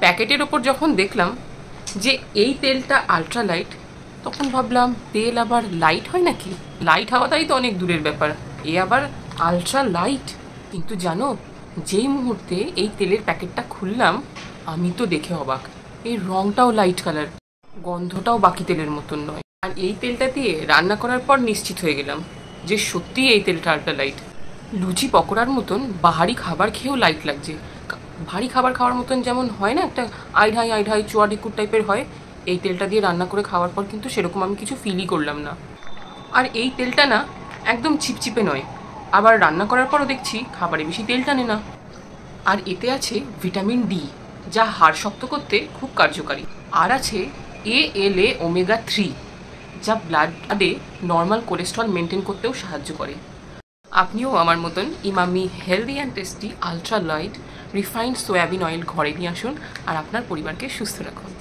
প্যাকেটের ওপর যখন দেখলাম যে এই তেলটা আলট্রা লাইট, তখন ভাবলাম তেল আবার লাইট হয় নাকি? লাইট হওয়াটাই তো অনেক দূরের ব্যাপার, এ আবার আলট্রা লাইট। কিন্তু জানো, যেই মুহূর্তে এই তেলের প্যাকেটটা খুললাম আমি তো দেখে অবাক। এই রংটাও লাইট কালার, গন্ধটাও বাকি তেলের মতন নয়। আর এই তেলটা দিয়ে রান্না করার পর নিশ্চিত হয়ে গেলাম যে সত্যিই এই তেলটা আলট্রা লাইট। লুচি পকোড়ার মতন বাহারি খাবার খেয়েও লাইট লাগছে। ভারী খাবার খাওয়ার মতন যেমন হয় না, একটা আইঢাই আইঢাই চুয়া ডিকুর টাইপের হয়, এই তেলটা দিয়ে রান্না করে খাওয়ার পর কিন্তু সেরকম আমি কিছু ফিলই করলাম না। আর এই তেলটা না একদম চিপচিপে নয়, আবার রান্না করার পরও দেখছি খাবারে বেশি তেল টানে না। আর এতে আছে ভিটামিন ডি, যা হাড় শক্ত করতে খুব কার্যকারী। আর আছে ALA ওমেগা 3, যা ব্লাডে নর্মাল কোলেস্ট্রল মেনটেন করতেও সাহায্য করে। আপনিও আমার মতন Emami healthy and tasty ultra light refined soybean oil ঘরে নিয়ে আসুন আর আপনার পরিবারকে সুস্থ রাখুন।